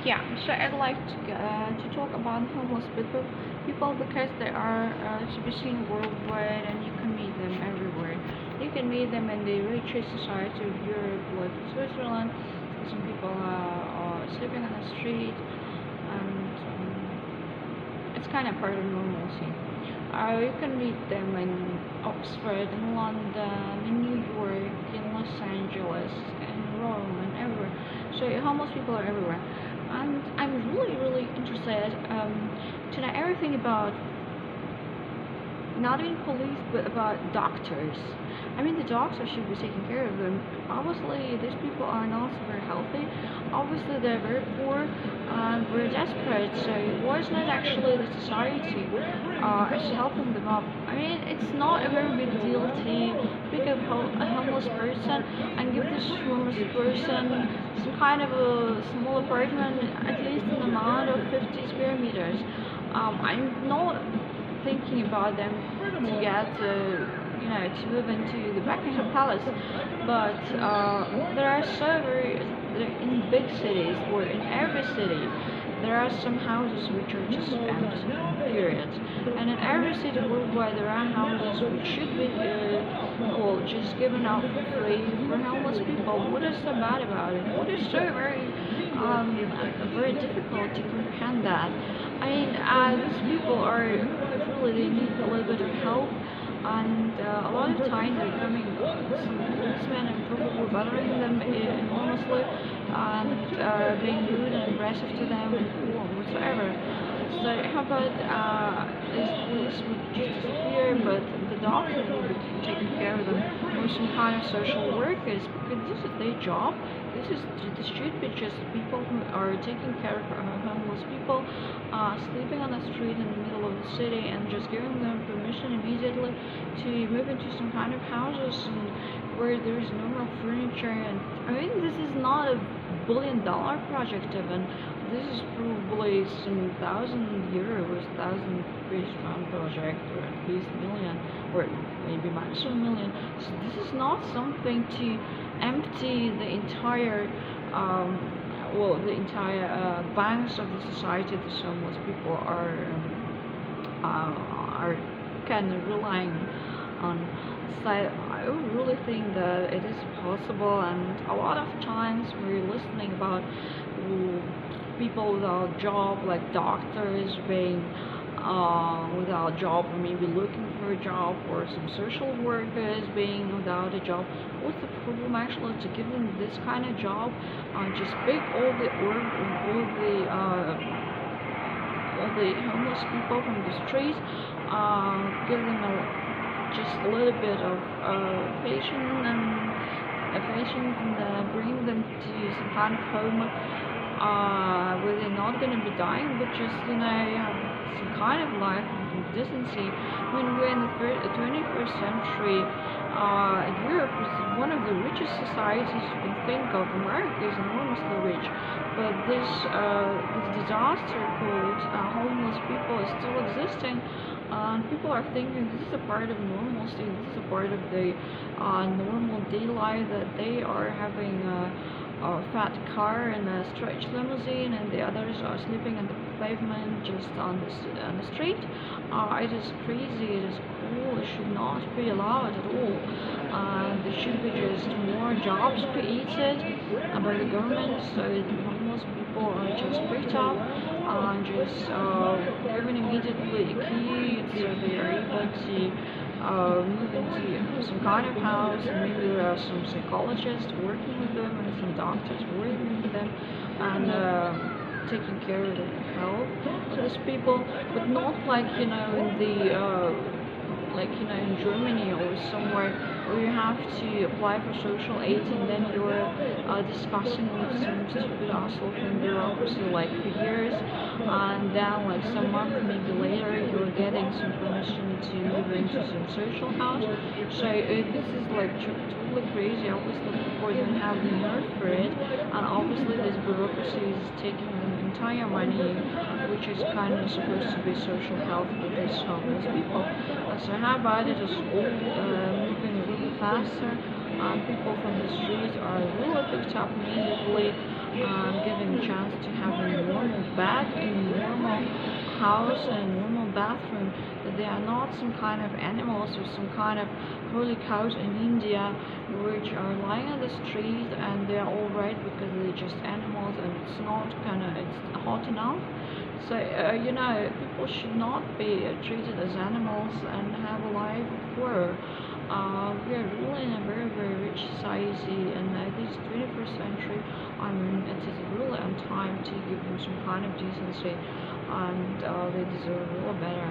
Yeah, so I'd like to talk about homeless people because they are to be seen worldwide, and you can meet them everywhere. You can meet them in the richest society of Europe, like Switzerland. Some people are sleeping on the street, and it's kind of part of normalcy. You can meet them in Oxford, in London, in New York, in Los Angeles, in Rome, and everywhere. So homeless people are everywhere. And I'm really, really interested to know everything about not even police, but about doctors. I mean, the doctors should be taking care of them. Obviously, these people are not very healthy. Obviously, they're very poor and very desperate. So, why is not actually the society is helping them up? I mean, it's not a very big deal to pick up a homeless person and give this homeless person some kind of a small apartment, at least an amount of 50 square meters. I'm not thinking about them to get to move into the Buckingham Palace, but there are so very in big cities or in every city there are some houses which are just empty, period. And in every city worldwide there are houses which should be well just given out for free for homeless people. What is so bad about it? What is so very difficult to comprehend that? I mean, these people are really they need a little bit of help, and a lot of times they're coming some policemen and probably bothering them enormously and being rude and aggressive to them and cruel and whatsoever. So how about these police would just disappear, but the doctors will be taking care of them, or some kind of social workers, because this is their job. This should be just people who are taking care of homeless people, sleeping on the street in the middle of the city, and just giving them permission immediately to move into some kind of houses and where there's no more furniture. And I mean, this is not a billion-dollar project even. This is probably some €1,000, £1,000 project, or at least million, or maybe maximum million. So this is not something to empty the entire banks of the society. The homeless people are kind of relying on. So I really think that it is possible, and a lot of times we're listening about people without job, like doctors being without job, or maybe looking for a job, or some social workers being without a job. What's the problem actually to give them this kind of job? Just pick all the homeless people from the streets, give them just a little bit of patience, and bring them to some kind of home where they're not going to be dying, but just have some kind of life and decency. When we're in the 21st century, Europe is one of the richest societies you can think of. America is enormously rich, but this disaster called homeless people is still existing. People are thinking this is a part of normalcy, this is a part of the normal day life, that they are having a fat car and a stretch limousine, and the others are sleeping on the pavement, just on the street. It is crazy, it is cruel, it should not be allowed at all. There should be just more jobs created by the government, so the homeless people are just picked up and just given immediately a key, so they are able to move into some kind of house, and maybe there are some psychologists working with them and some doctors working with them, and taking care of their health of these people, but not like in the in Germany or somewhere where you have to apply for social aid, and then you're discussing with some stupid asshole from bureaucracy like for years, and then like some month maybe later you're getting some permission to move into some social house. So this is like totally crazy. Obviously people don't have the nerve for it, and obviously this bureaucracy is taking the entire money, which is kind of supposed to be social health for these homeless people. So how about it is all moving a little faster? People from the street are really picked up immediately, given a chance to have a bed in normal house and normal bathroom, that they are not some kind of animals or some kind of holy cows in India which are lying on the street and they're all right because they're just animals and it's not it's hot enough. So people should not be treated as animals and have a life of poor. We are really in a very, very rich society, and this 21st century, it is really on time to give them some kind of decency, and they deserve a little better.